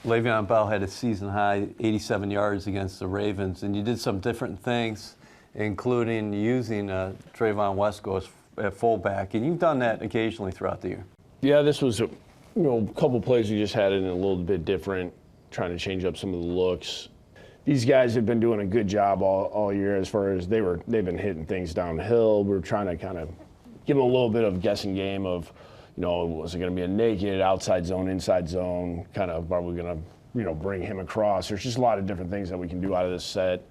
Le'Veon Bell had a season-high 87 yards against the Ravens, and you did some different things, including using Trayvon Wesco at fullback, and you've done that occasionally throughout the year. Yeah, this was a couple plays we just had it in a little bit different, trying to change up some of the looks. These guys have been doing a good job all year as far as they've been hitting things downhill. We're trying to kind of give them a little bit of guessing game of, was it going to be a naked, outside zone, inside zone, kind of are we going to, bring him across? There's just a lot of different things that we can do out of this set.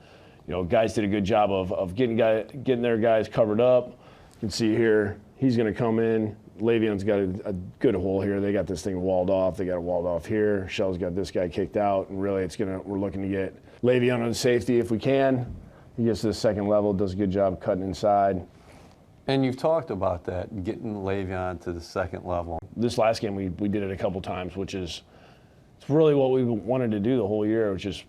Guys did a good job of getting their guys covered up. You can see here, he's going to come in. Le'Veon's got a good hole here. They got this thing walled off. They got it walled off here. Shell's got this guy kicked out, and really we're looking to get Le'Veon on the safety if we can. He gets to the second level, does a good job cutting inside. And you've talked about that, getting Le'Veon to the second level. This last game, we did it a couple times, which is it's really what we wanted to do the whole year, which is,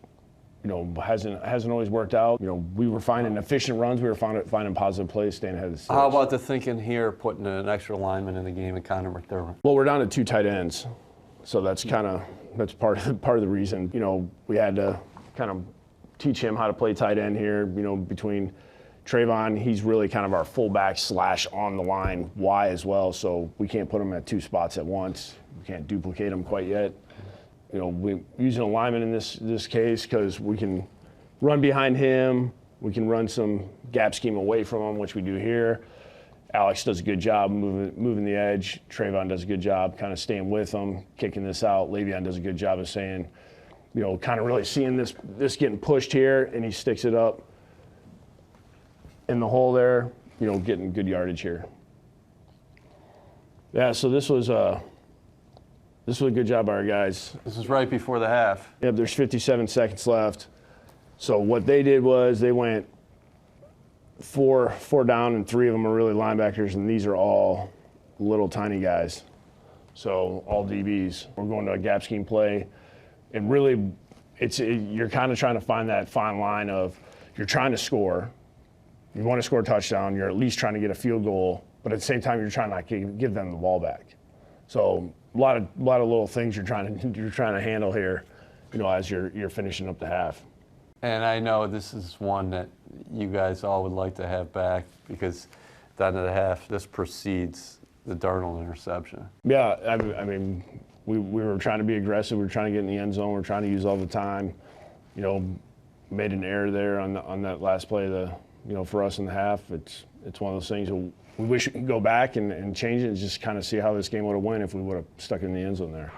hasn't always worked out. We were finding efficient runs. We were finding positive plays, staying ahead of the sticks. How about the thinking here, putting an extra lineman in the game and Connor McDermott? Well, we're down to 2 tight ends, so that's part of the reason. We had to kind of teach him how to play tight end here. Between Trayvon, he's really kind of our fullback / on the line Y as well, so we can't put him at 2 spots at once. We can't duplicate him quite yet. We're using a lineman in this case because we can run behind him. We can run some gap scheme away from him, which we do here. Alex does a good job moving the edge. Trayvon does a good job kind of staying with him, kicking this out. Le'Veon does a good job of saying, kind of really seeing this getting pushed here, and he sticks it up in the hole there, getting good yardage here. Yeah, so this was a good job by our guys. This is right before the half. Yep, there's 57 seconds left. So what they did was they went four down, and 3 of them are really linebackers, and these are all little tiny guys. So all DBs. We're going to a gap scheme play, and really you're kind of trying to find that fine line of you're trying to score. You want to score a touchdown. You're at least trying to get a field goal, but at the same time you're trying not to give them the ball back. So a lot of little things you're trying to handle here, as you're finishing up the half. And I know this is one that you guys all would like to have back because at the end of the half, this precedes the Darnold interception. Yeah, I mean, we were trying to be aggressive. We were trying to get in the end zone. We were trying to use all the time. Made an error there on that last play. For us in the half, it's one of those things that we wish we could go back and change it and just kind of see how this game would have went if we would have stuck in the end zone there.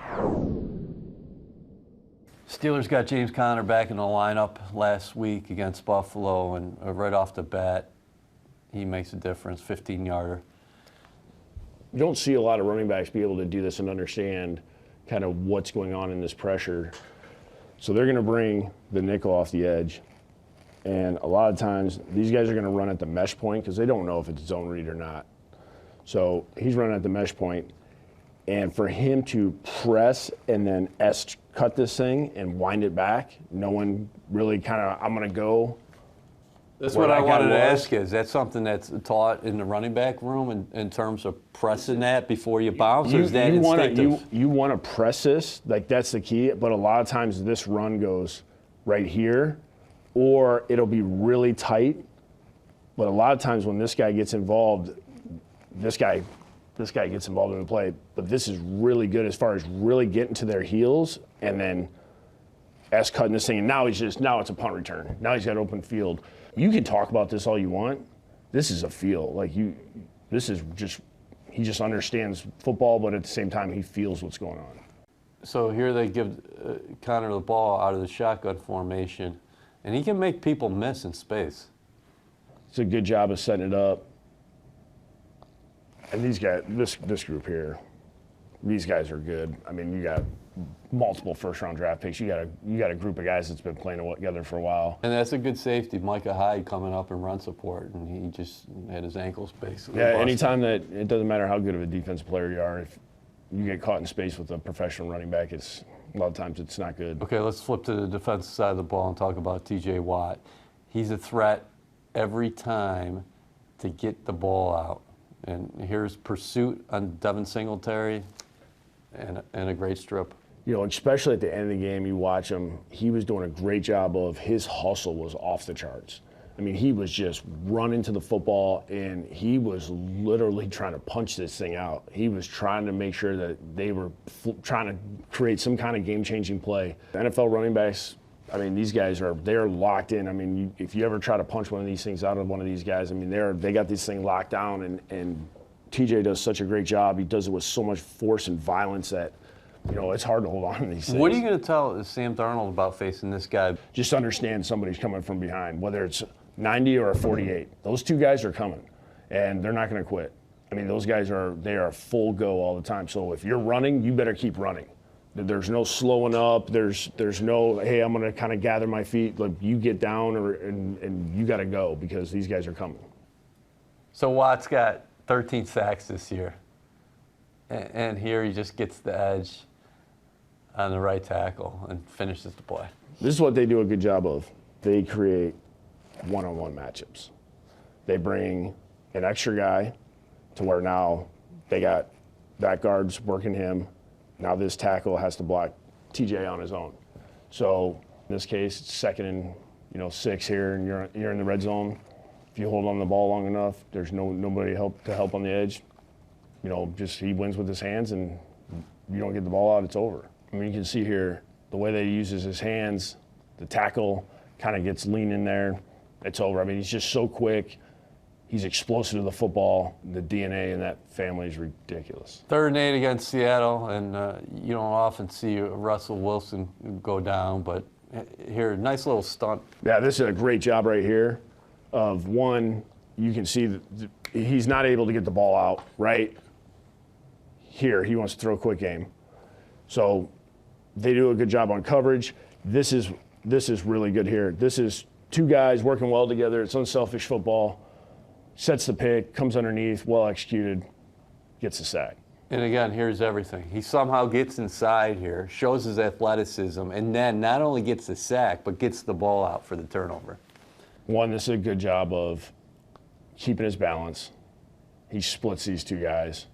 Steelers got James Conner back in the lineup last week against Buffalo, and right off the bat, he makes a difference, 15-yarder. You don't see a lot of running backs be able to do this and understand kind of what's going on in this pressure. So they're going to bring the nickel off the edge. And a lot of times, these guys are going to run at the mesh point because they don't know if it's zone read or not. So he's running at the mesh point. And for him to press and then cut this thing and wind it back, no one really kind of, I'm going to go. That's what I wanted to ask you. Is that something that's taught in the running back room in terms of pressing that before you bounce, or is that instinctive? You want to press this, like that's the key, but a lot of times this run goes right here, or it'll be really tight. But a lot of times when this guy gets involved, this guy gets involved in the play. But this is really good as far as really getting to their heels and then cutting this thing. And now it's a punt return. Now he's got open field. You can talk about this all you want. This is a feel. He just understands football, but at the same time he feels what's going on. So here they give Conner the ball out of the shotgun formation, and he can make people miss in space. It's a good job of setting it up. And these guys, this group here, these guys are good. I mean, you got multiple first-round draft picks. You got a group of guys that's been playing together for a while. And that's a good safety. Micah Hyde coming up in run support, and he just had his ankles basically. Yeah, anytime that it doesn't matter how good of a defensive player you are, if you get caught in space with a professional running back, a lot of times it's not good. Okay, let's flip to the defensive side of the ball and talk about T.J. Watt. He's a threat every time to get the ball out. And here's pursuit on Devin Singletary and a great strip. You know, especially at the end of the game, you watch him, he was doing a great job of, his hustle was off the charts. I mean, he was just running to the football, and he was literally trying to punch this thing out. He was trying to make sure that they were trying to create some kind of game-changing play. The NFL running backs, I mean, these guys they're locked in. I mean, if you ever try to punch one of these things out of one of these guys, I mean, they got this thing locked down, and TJ does such a great job. He does it with so much force and violence that, you know, it's hard to hold on to these things. What are you going to tell Sam Darnold about facing this guy? Just understand somebody's coming from behind, whether it's 90 or a 48. Those two guys are coming, and they're not going to quit. I mean, those guys they are full go all the time. So if you're running, you better keep running. There's no slowing up. There's no, hey, I'm going to kind of gather my feet. Like, you get down and you got to go, because these guys are coming. So Watt's got 13 sacks this year, and here he just gets the edge on the right tackle and finishes the play. This is what they do a good job of. They create one-on-one matchups. They bring an extra guy to where now they got back guards working him. Now this tackle has to block TJ on his own. So in this case, it's 2nd and 6 here, and you're in the red zone. If you hold on the ball long enough, there's nobody to help on the edge. You know, just he wins with his hands, and you don't get the ball out, it's over. I mean, you can see here the way that he uses his hands. The tackle kind of gets lean in there. It's over. I mean, he's just so quick. He's explosive to the football. The DNA in that family is ridiculous. 3rd and 8 against Seattle, and you don't often see Russell Wilson go down, but here, nice little stunt. Yeah, this is a great job right here. Of one, you can see that he's not able to get the ball out right here. He wants to throw a quick game. So they do a good job on coverage. This is really good here. This is two guys working well together. It's unselfish football. Sets the pick, comes underneath, well executed, gets a sack. And again, here's everything. He somehow gets inside here, shows his athleticism, and then not only gets the sack, but gets the ball out for the turnover. One, this is a good job of keeping his balance. He splits these two guys,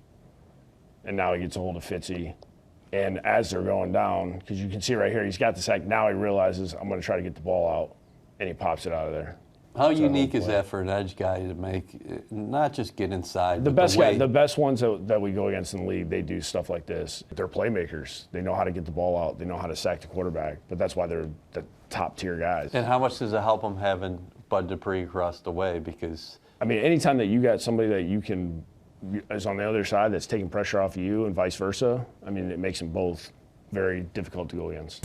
and now he gets a hold of Fitzy. And as they're going down, because you can see right here, he's got the sack. Now he realizes, I'm going to try to get the ball out, and he pops it out of there. How unique is that for an edge guy to make, not just get inside? The best ones that we go against in the league, they do stuff like this. They're playmakers. They know how to get the ball out. They know how to sack the quarterback. But that's why they're the top tier guys. And how much does it help them having Bud Dupree across the way? Because I mean, anytime that you got somebody that you can is on the other side that's taking pressure off of you and vice versa, I mean, it makes them both very difficult to go against.